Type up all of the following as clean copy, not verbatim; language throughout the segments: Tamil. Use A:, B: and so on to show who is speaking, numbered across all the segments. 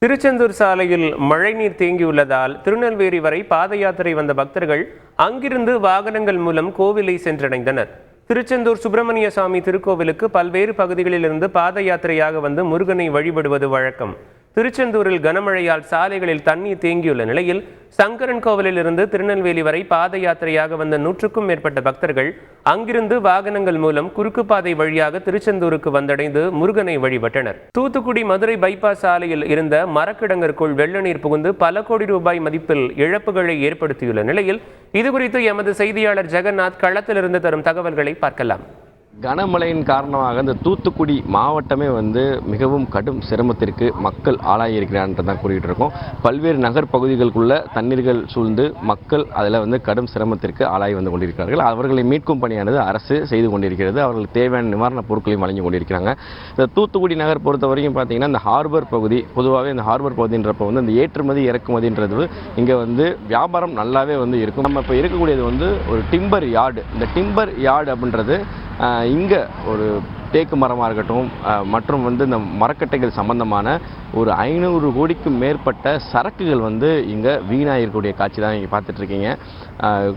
A: திருச்செந்தூர் சாலையில் மழைநீர் தேங்கியுள்ளதால் திருநெல்வேலி வரை பாத யாத்திரை வந்த பக்தர்கள் அங்கிருந்து வாகனங்கள் மூலம் கோவிலை சென்றடைந்தனர். திருச்செந்தூர் சுப்பிரமணிய சாமி திருக்கோவிலுக்கு பல்வேறு பகுதிகளிலிருந்து பாத யாத்திரையாக வந்து முருகனை வழிபடுவது வழக்கம். திருச்செந்தூரில் கனமழையால் சாலைகளில் தண்ணீர் தேங்கியுள்ள நிலையில் சங்கரன் கோவிலில் இருந்து திருநெல்வேலி வரை பாத யாத்திரையாக வந்த 100க்கும் மேற்பட்ட பக்தர்கள் அங்கிருந்து வாகனங்கள் மூலம் குறுக்கு பாதை வழியாக திருச்செந்தூருக்கு வந்தடைந்து முருகனை வழிபட்டனர். தூத்துக்குடி மதுரை பைபாஸ் சாலையில் இருந்த மரக்கிடங்கிற்குள் வெள்ள நீர் புகுந்து பல கோடி ரூபாய் மதிப்பில் இழப்புகளை ஏற்படுத்தியுள்ள நிலையில் இதுகுறித்து எமது செய்தியாளர் ஜெகநாத் களத்திலிருந்து தரும் தகவல்களை பார்க்கலாம்.
B: கனமழையின் காரணமாக இந்த தூத்துக்குடி மாவட்டமே மிகவும் கடும் சிரமத்திற்கு மக்கள் ஆளாகியிருக்கிறான்றதான் கூறிட்டு இருக்கோம். பல்வேறு நகர் பகுதிகளுக்குள்ள தண்ணீர்கள் சூழ்ந்து மக்கள் அதில் கடும் சிரமத்திற்கு ஆளாகி வந்து கொண்டிருக்கிறார்கள். அவர்களை மீட்கும் பணியானது அரசு செய்து கொண்டிருக்கிறது. அவர்களுக்கு தேவையான நிவாரணப் பொருட்களையும் வழங்கி கொண்டிருக்கிறாங்க. இந்த தூத்துக்குடி நகர் பொறுத்த வரைக்கும் பார்த்தீங்கன்னா இந்த ஹார்பர் பகுதி, பொதுவாகவே இந்த ஹார்பர் பகுதின்றப்போ இந்த ஏற்றுமதி இறக்குமதின்றது இங்கே வியாபாரம் நல்லாவே இருக்கும். நம்ம இப்போ இருக்கக்கூடியது ஒரு டிம்பர் யார்டு. இந்த டிம்பர் யார்டு அப்படின்றது இங்கே ஒரு தேக்கு மரமாக இருக்கட்டும் மற்றும் இந்த மரக்கட்டைகள் சம்பந்தமான ஒரு 500 கோடிக்கும் மேற்பட்ட சரக்குகள் இங்கே வீணாயிருக்கக்கூடிய காட்சி தான் இங்கே பார்த்துட்ருக்கீங்க.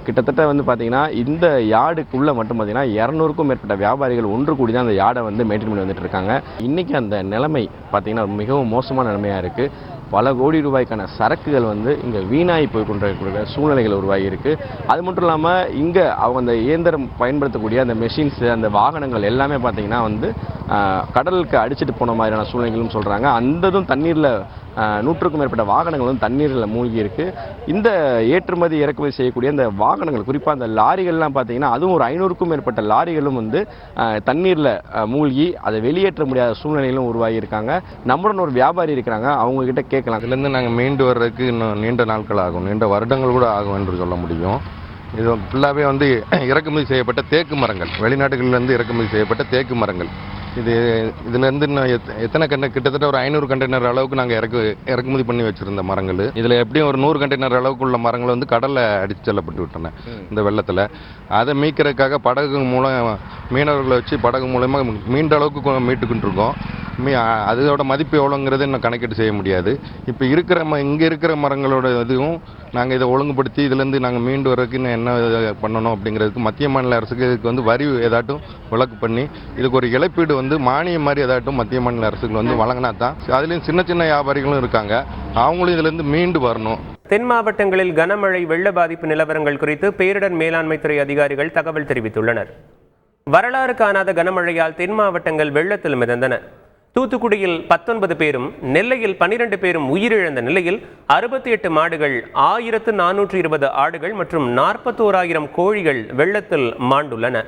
B: கிட்டத்தட்ட பார்த்தீங்கன்னா இந்த யார்டுக்குள்ளே மட்டும் பார்த்தீங்கன்னா 200க்கும் மேற்பட்ட வியாபாரிகள் ஒன்று கூடி தான் அந்த யார்டை மெயின்டைன் பண்ணி வந்துட்டு இருக்காங்க. இன்றைக்கி அந்த நிலைமை பார்த்தீங்கன்னா மிகவும் மோசமான நிலைமையாக இருக்குது. பல கோடி ரூபாய்க்கான சரக்குகள் இங்கே வீணாகி போய் கொண்டிருக்கிற சூழ்நிலைகள் உருவாகி இருக்குது. அது மட்டும் இல்லாமல் இங்கே அவங்க அந்த இயந்திரம் பயன்படுத்தக்கூடிய அந்த மெஷின்ஸு, அந்த வாகனங்கள் எல்லாமே பார்த்திங்கன்னா கடலுக்கு அடிச்சுட்டு போன மாதிரியான சூழ்நிலைகளும் சொல்கிறாங்க. அந்ததும் தண்ணீரில் 100க்கும் மேற்பட்ட வாகனங்களும் தண்ணீரில் மூழ்கி இருக்குது. இந்த ஏற்றுமதி இறக்குமதி செய்யக்கூடிய அந்த வாகனங்கள், குறிப்பாக அந்த லாரிகள்லாம் பார்த்தீங்கன்னா அதுவும் ஒரு 500க்கும் மேற்பட்ட லாரிகளும் தண்ணீரில் மூழ்கி அதை வெளியேற்ற முடியாத சூழ்நிலையிலும் உருவாகி இருக்காங்க. நம்மளுடன் ஒரு வியாபாரி இருக்கிறாங்க, அவங்கக்கிட்ட கேட்கலாம்.
C: இதுலேருந்து நாங்கள் மீண்டு வர்றதுக்கு இன்னும் நீண்ட நாட்கள் ஆகும், நீண்ட வருடங்கள் கூட ஆகும் என்று சொல்ல முடியும். இது ஃபுல்லாகவே இறக்குமதி செய்யப்பட்ட தேக்கு மரங்கள், வெளிநாடுகளிலேருந்து இறக்குமதி செய்யப்பட்ட தேக்கு மரங்கள். இதுலேருந்து எத்தனை கிட்டத்தட்ட ஒரு 500 கண்டெய்னர் அளவுக்கு நாங்கள் இறக்குமதி பண்ணி வச்சுருந்த மரங்கள். இதில் எப்படியும் ஒரு 100 கண்டெய்னர் அளவுக்கு உள்ள மரங்கள் கடலில் அடித்து செல்லப்பட்டு விட்டன இந்த வெள்ளத்தில். அதை மீட்கிறதுக்காக படகு மூலம் மீனவர்களை வச்சு படகு மூலமாக மீண்ட அளவுக்கு மீட்டுக்கிட்டு இருக்கோம். அதோட மதிப்பு எவ்வளோங்கிறது இன்னும் கணக்கீடு செய்ய முடியாது. இப்போ இங்கே இருக்கிற மரங்களோட இதுவும் நாங்கள் இதை ஒழுங்குபடுத்தி இதுலேருந்து நாங்கள் மீண்டு வர்றதுக்கு இன்னும் என்ன பண்ணணும் அப்படிங்கிறதுக்கு மத்திய மாநில அரசுக்கு இதுக்கு வரி ஏதாட்டும் விலக்கு பண்ணி இதுக்கு ஒரு இழப்பீடு மானியம் மாதிரி ஏதாட்டும் மத்திய மாநில அரசுகள் வழங்கினா தான். அதுலேயும் சின்ன சின்ன வியாபாரிகளும் இருக்காங்க, அவங்களும் இதுலேருந்து மீண்டு வரணும்.
A: தென் மாவட்டங்களில் கனமழை வெள்ள பாதிப்பு நிலவரங்கள் குறித்து பேரிடர் மேலாண்மை துறை அதிகாரிகள் தகவல் தெரிவித்துள்ளனர். வரலாறு காணாத கனமழையால் தென் மாவட்டங்கள் வெள்ளத்தில் மிதந்தன. தூத்துக்குடியில் 19 பேரும், நெல்லையில் 12 பேரும் உயிரிழந்த நிலையில் 68 மாடுகள், 1420 ஆடுகள் மற்றும் 41,000 கோழிகள் வெள்ளத்தில் மாண்டுள்ளன.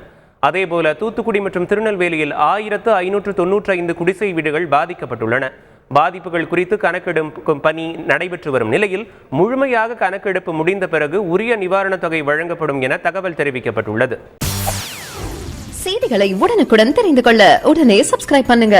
A: அதேபோல தூத்துக்குடி மற்றும் திருநெல்வேலியில் 1595 குடிசை வீடுகள் பாதிக்கப்பட்டுள்ளன. பாதிப்புகள் குறித்து கணக்கெடுக்கும் பணி நடைபெற்று வரும் நிலையில் முழுமையாக கணக்கெடுப்பு முடிந்த பிறகு உரிய நிவாரணத் தொகை வழங்கப்படும் என தகவல் தெரிவிக்கப்பட்டுள்ளது.
D: செய்திகளை உடனுக்குடன் தெரிந்து கொள்ள உடனே சப்ஸ்கிரைப் பண்ணுங்க.